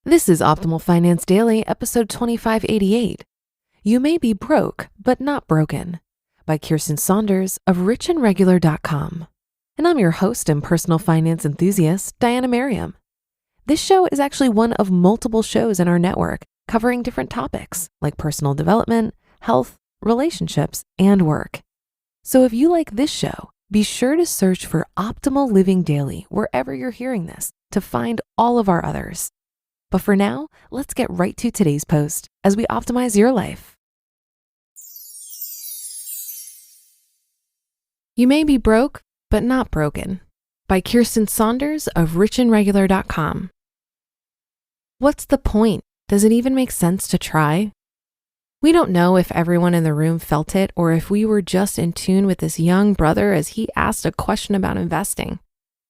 This is Optimal Finance Daily, episode 2588. You may be broke, but not broken, by Kiersten Saunders of richandregular.com. And I'm your host and personal finance enthusiast, Diana Merriam. This show is actually one of multiple shows in our network covering different topics like personal development, health, relationships, and work. So if you like this show, be sure to search for Optimal Living Daily wherever you're hearing this to find all of our others. But for now, let's get right to today's post as we optimize your life. You may be broke, but not broken, by Kiersten Saunders of richandregular.com. What's the point? Does it even make sense to try? We don't know if everyone in the room felt it or if we were just in tune with this young brother as he asked a question about investing.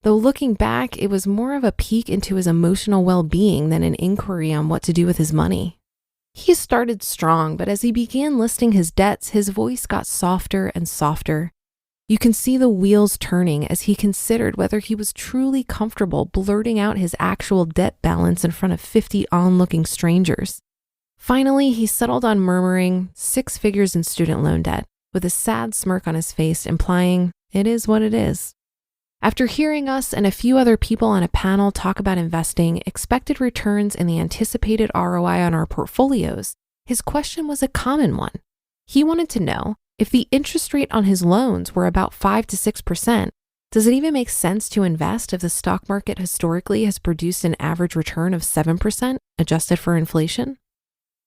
Though looking back, it was more of a peek into his emotional well-being than an inquiry on what to do with his money. He started strong, but as he began listing his debts, his voice got softer and softer. You can see the wheels turning as he considered whether he was truly comfortable blurting out his actual debt balance in front of 50 onlooking strangers. Finally, he settled on murmuring 6 figures in student loan debt, with a sad smirk on his face implying, "It is what it is." After hearing us and a few other people on a panel talk about investing, expected returns, and the anticipated ROI on our portfolios, his question was a common one. He wanted to know if the interest rate on his loans were about 5 to 6%, does it even make sense to invest if the stock market historically has produced an average return of 7% adjusted for inflation?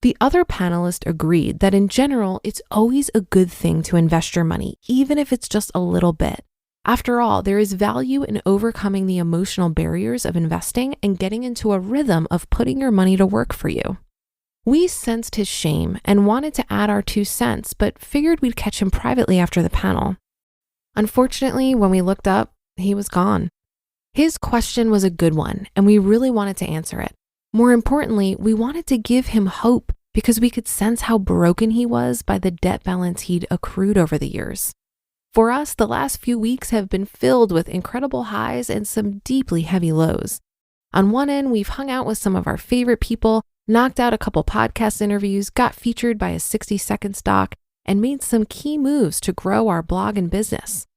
The other panelist agreed that in general, it's always a good thing to invest your money, even if it's just a little bit. After all, there is value in overcoming the emotional barriers of investing and getting into a rhythm of putting your money to work for you. We sensed his shame and wanted to add our 2 cents, but figured we'd catch him privately after the panel. Unfortunately, when we looked up, he was gone. His question was a good one, and we really wanted to answer it. More importantly, we wanted to give him hope because we could sense how broken he was by the debt balance he'd accrued over the years. For us, the last few weeks have been filled with incredible highs and some deeply heavy lows. On one end, we've hung out with some of our favorite people, knocked out a couple podcast interviews, got featured by a 60-second stock, and made some key moves to grow our blog and business.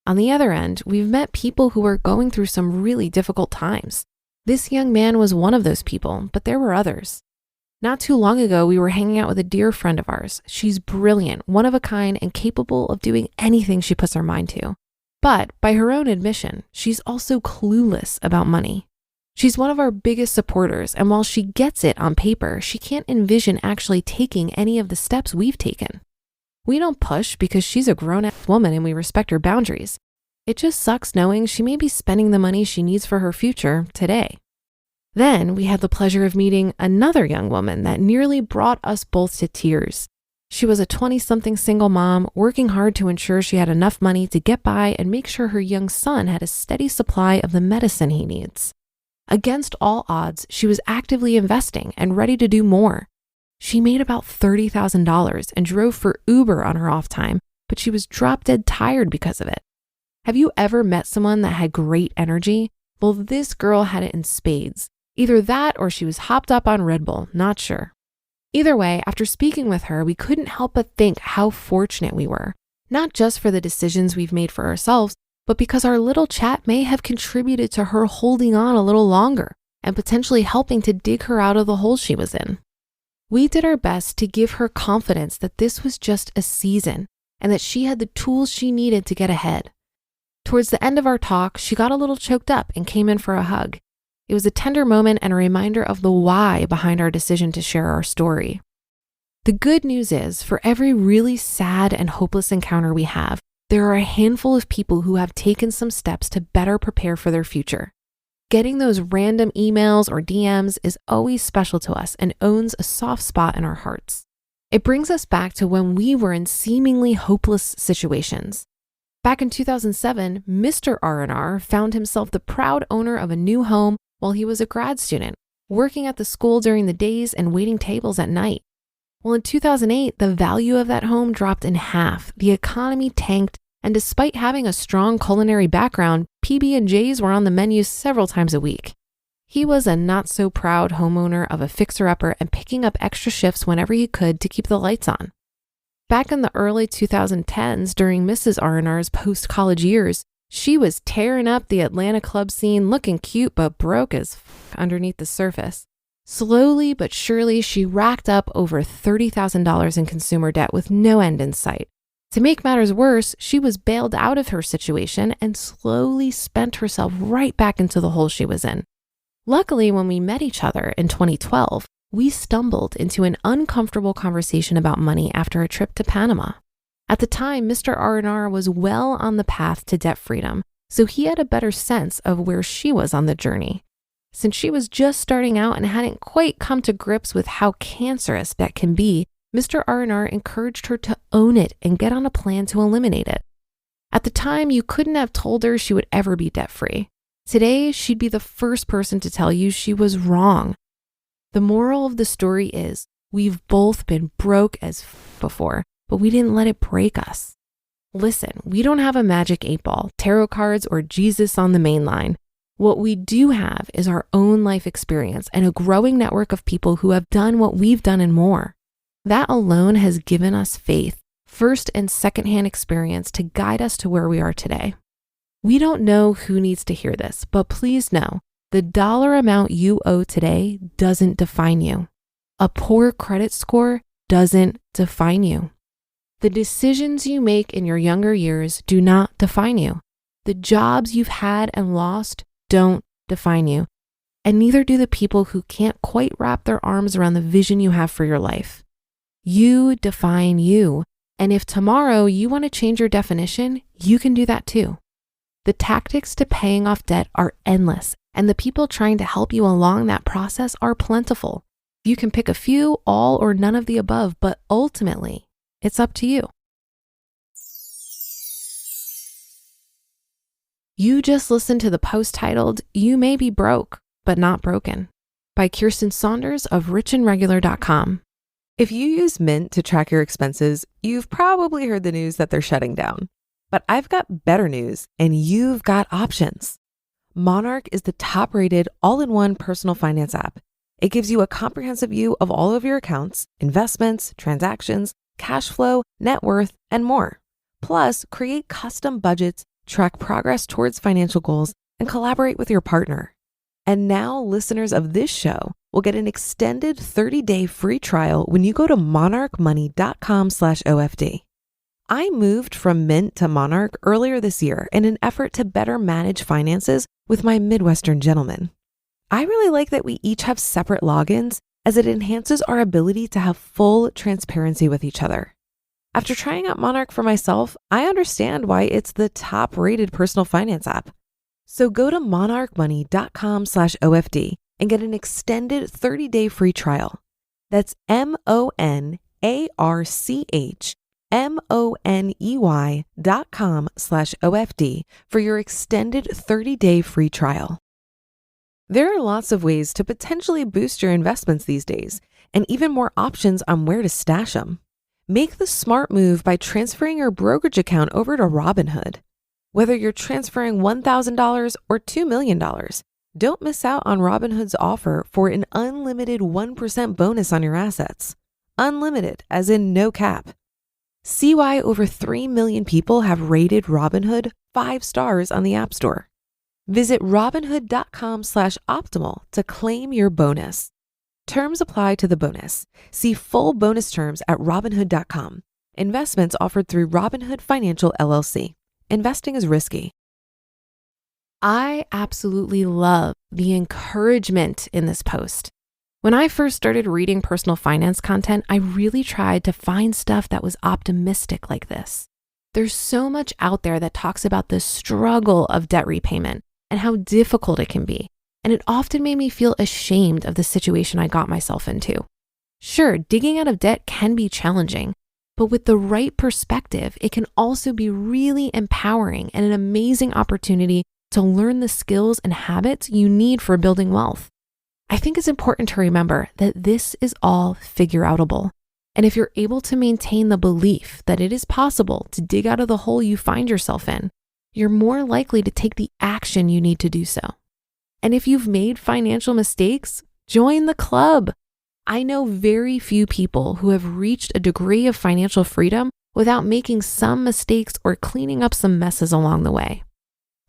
On the other end, we've met people who are going through some really difficult times. This young man was one of those people, but there were others. Not too long ago, we were hanging out with a dear friend of ours. She's brilliant, one of a kind, and capable of doing anything she puts her mind to. But by her own admission, she's also clueless about money. She's one of our biggest supporters, and while she gets it on paper, she can't envision actually taking any of the steps we've taken. We don't push because she's a grown-ass woman and we respect her boundaries. It just sucks knowing she may be spending the money she needs for her future today. Then we had the pleasure of meeting another young woman that nearly brought us both to tears. She was a 20-something single mom working hard to ensure she had enough money to get by and make sure her young son had a steady supply of the medicine he needs. Against all odds, she was actively investing and ready to do more. She made about $30,000 and drove for Uber on her off time, but she was drop-dead tired because of it. Have you ever met someone that had great energy? Well, this girl had it in spades. Either that or she was hopped up on Red Bull, not sure. Either way, after speaking with her, we couldn't help but think how fortunate we were, not just for the decisions we've made for ourselves, but because our little chat may have contributed to her holding on a little longer and potentially helping to dig her out of the hole she was in. We did our best to give her confidence that this was just a season and that she had the tools she needed to get ahead. Towards the end of our talk, she got a little choked up and came in for a hug. It was a tender moment and a reminder of the why behind our decision to share our story. The good news is, for every really sad and hopeless encounter we have, there are a handful of people who have taken some steps to better prepare for their future. Getting those random emails or DMs is always special to us and owns a soft spot in our hearts. It brings us back to when we were in seemingly hopeless situations. Back in 2007, Mr. R&R found himself the proud owner of a new home while he was a grad student, working at the school during the days and waiting tables at night. Well, in 2008, the value of that home dropped in half, the economy tanked, and despite having a strong culinary background, PB&Js were on the menu several times a week. He was a not-so-proud homeowner of a fixer-upper and picking up extra shifts whenever he could to keep the lights on. Back in the early 2010s, during Mrs. R&R's post-college years, she was tearing up the Atlanta club scene, looking cute but broke as underneath the surface. Slowly but surely, she racked up over $30,000 in consumer debt with no end in sight. To make matters worse, she was bailed out of her situation and slowly spent herself right back into the hole she was in. Luckily, when we met each other in 2012, we stumbled into an uncomfortable conversation about money after a trip to Panama. At the time, Mr. R&R was well on the path to debt freedom, so he had a better sense of where she was on the journey. Since she was just starting out and hadn't quite come to grips with how cancerous debt can be, Mr. R&R encouraged her to own it and get on a plan to eliminate it. At the time, you couldn't have told her she would ever be debt-free. Today, she'd be the first person to tell you she was wrong. The moral of the story is, we've both been broke as before, but we didn't let it break us. Listen, we don't have a magic 8-ball, tarot cards, or Jesus on the main line. What we do have is our own life experience and a growing network of people who have done what we've done and more. That alone has given us faith, first and secondhand experience to guide us to where we are today. We don't know who needs to hear this, but please know, the dollar amount you owe today doesn't define you. A poor credit score doesn't define you. The decisions you make in your younger years do not define you. The jobs you've had and lost don't define you. And neither do the people who can't quite wrap their arms around the vision you have for your life. You define you. And if tomorrow you want to change your definition, you can do that too. The tactics to paying off debt are endless, and the people trying to help you along that process are plentiful. You can pick a few, all or none of the above, but ultimately, it's up to you. You just listened to the post titled, "You May Be Broke, But Not Broken," by Kiersten Saunders of richandregular.com. If you use Mint to track your expenses, you've probably heard the news that they're shutting down. But I've got better news, and you've got options. Monarch is the top-rated all-in-one personal finance app. It gives you a comprehensive view of all of your accounts, investments, transactions, cash flow, net worth, and more. Plus, create custom budgets, track progress towards financial goals, and collaborate with your partner. And now listeners of this show will get an extended 30-day free trial when you go to monarchmoney.com/OFD. I moved from Mint to Monarch earlier this year in an effort to better manage finances with my Midwestern gentleman. I really like that we each have separate logins, as it enhances our ability to have full transparency with each other. After trying out Monarch for myself, I understand why it's the top-rated personal finance app. So go to monarchmoney.com/OFD and get an extended 30-day free trial. That's monarchmoney.com/OFD for your extended 30-day free trial. There are lots of ways to potentially boost your investments these days, and even more options on where to stash them. Make the smart move by transferring your brokerage account over to Robinhood. Whether you're transferring $1,000 or $2 million, don't miss out on Robinhood's offer for an unlimited 1% bonus on your assets. Unlimited, as in no cap. See why over 3 million people have rated Robinhood 5 stars on the App Store. Visit robinhood.com/optimal to claim your bonus. Terms apply to the bonus. See full bonus terms at robinhood.com. Investments offered through Robinhood Financial LLC. Investing is risky. I absolutely love the encouragement in this post. When I first started reading personal finance content, I really tried to find stuff that was optimistic like this. There's so much out there that talks about the struggle of debt repayment and how difficult it can be, and it often made me feel ashamed of the situation I got myself into. Sure, digging out of debt can be challenging, but with the right perspective, it can also be really empowering and an amazing opportunity to learn the skills and habits you need for building wealth. I think it's important to remember that this is all figure-outable. And if you're able to maintain the belief that it is possible to dig out of the hole you find yourself in, you're more likely to take the action you need to do so. And if you've made financial mistakes, join the club. I know very few people who have reached a degree of financial freedom without making some mistakes or cleaning up some messes along the way.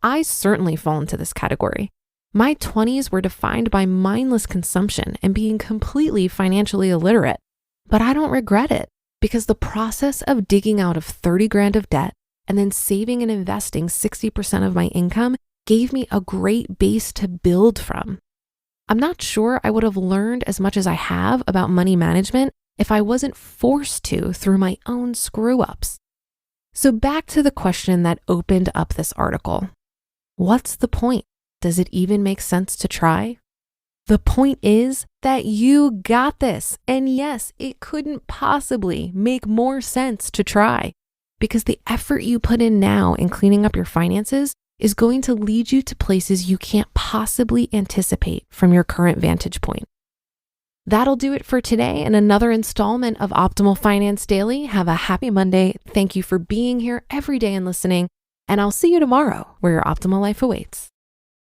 I certainly fall into this category. My 20s were defined by mindless consumption and being completely financially illiterate, but I don't regret it because the process of digging out of 30 grand of debt and then saving and investing 60% of my income gave me a great base to build from. I'm not sure I would have learned as much as I have about money management if I wasn't forced to through my own screw-ups. So back to the question that opened up this article. What's the point? Does it even make sense to try? The point is that you got this. And yes, it couldn't possibly make more sense to try because the effort you put in now in cleaning up your finances is going to lead you to places you can't possibly anticipate from your current vantage point. That'll do it for today and another installment of Optimal Finance Daily. Have a happy Monday. Thank you for being here every day and listening, and I'll see you tomorrow where your optimal life awaits.